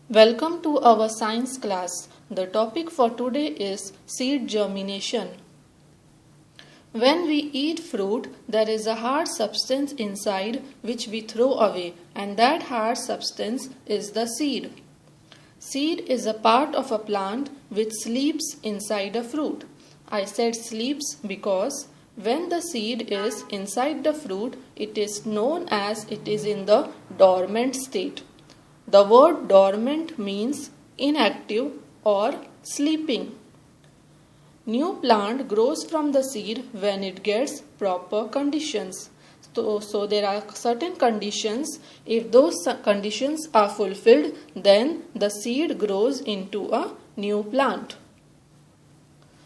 Welcome to our science class. The topic for today is seed germination. When we eat fruit, there is a hard substance inside which we throw away, and that hard substance is the seed. Seed is a part of a plant which sleeps inside a fruit. I said sleeps because when the seed is inside the fruit, it is known as it is in the dormant state. The word dormant means inactive or sleeping. New plant grows from the seed when it gets proper conditions. So there are certain conditions. If those conditions are fulfilled, then the seed grows into a new plant.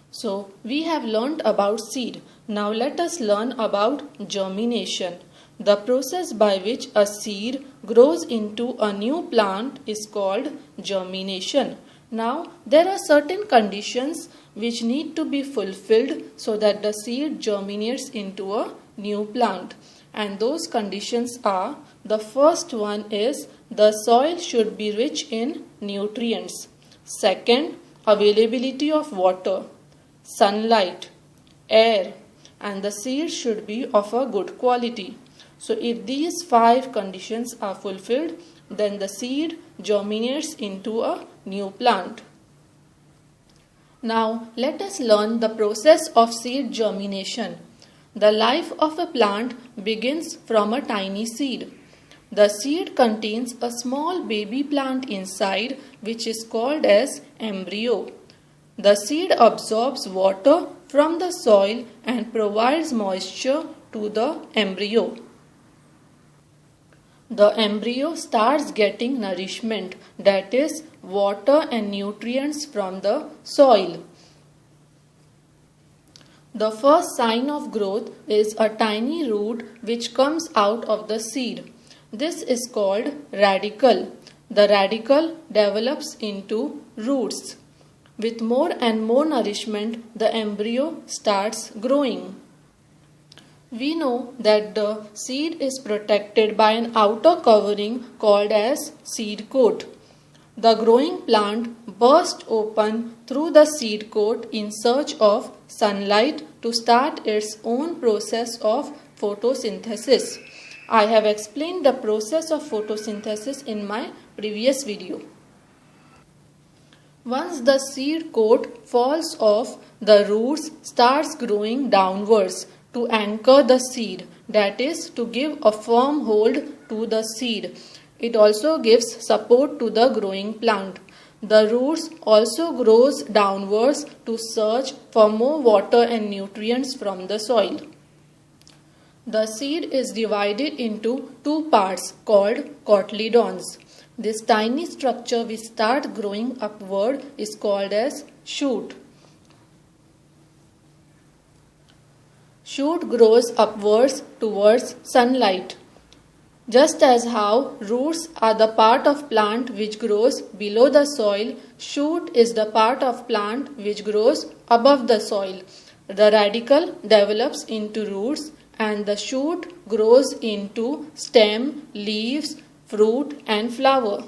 So we have learnt about seed. Now let us learn about germination. The process by which a seed grows into a new plant is called germination. Now, there are certain conditions which need to be fulfilled so that the seed germinates into a new plant. And those conditions are, the first one is the soil should be rich in nutrients. Second, availability of water, sunlight, air, and the seed should be of a good quality. So if these 5 conditions are fulfilled, then the seed germinates into a new plant. Now let us learn the process of seed germination. The life of a plant begins from a tiny seed. The seed contains a small baby plant inside, which is called as embryo. The seed absorbs water from the soil and provides moisture to the embryo. The embryo starts getting nourishment, that is, water and nutrients from the soil. The first sign of growth is a tiny root which comes out of the seed. This is called radicle. The radicle develops into roots. With more and more nourishment, the embryo starts growing. We know that the seed is protected by an outer covering called as seed coat. The growing plant bursts open through the seed coat in search of sunlight to start its own process of photosynthesis. I have explained the process of photosynthesis in my previous video. Once the seed coat falls off, the roots starts growing downwards to anchor the seed, that is, to give a firm hold to the seed. It also gives support to the growing plant. The roots also grows downwards to search for more water and nutrients from the soil. The seed is divided into 2 parts called cotyledons. This tiny structure which starts growing upward is called as shoot. Shoot grows upwards towards sunlight. Just as how roots are the part of plant which grows below the soil, shoot is the part of plant which grows above the soil. The radicle develops into roots and the shoot grows into stem, leaves, fruit and flower.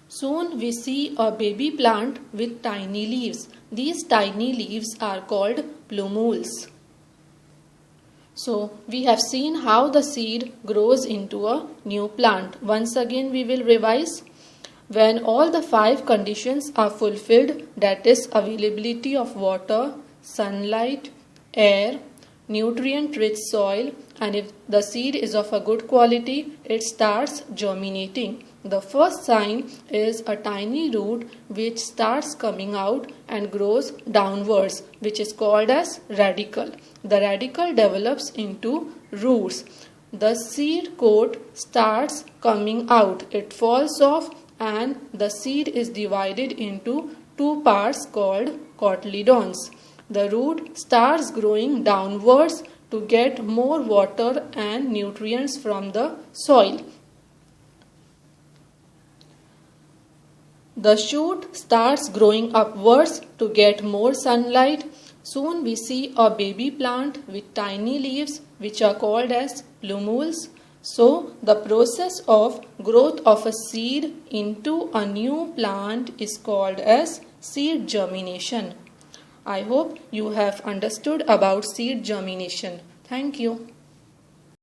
Soon we see a baby plant with tiny leaves. These tiny leaves are called plumules. So we have seen how the seed grows into a new plant. Once again we will revise. When all the 5 conditions are fulfilled, that is availability of water, sunlight, air, nutrient-rich soil, and if the seed is of a good quality, it starts germinating. The first sign is a tiny root which starts coming out and grows downwards, which is called as radicle. The radicle develops into roots. The seed coat starts coming out. It falls off and the seed is divided into 2 parts called cotyledons. The root starts growing downwards to get more water and nutrients from the soil. The shoot starts growing upwards to get more sunlight. Soon we see a baby plant with tiny leaves which are called as plumules. So, the process of growth of a seed into a new plant is called as seed germination. I hope you have understood about seed germination. Thank you.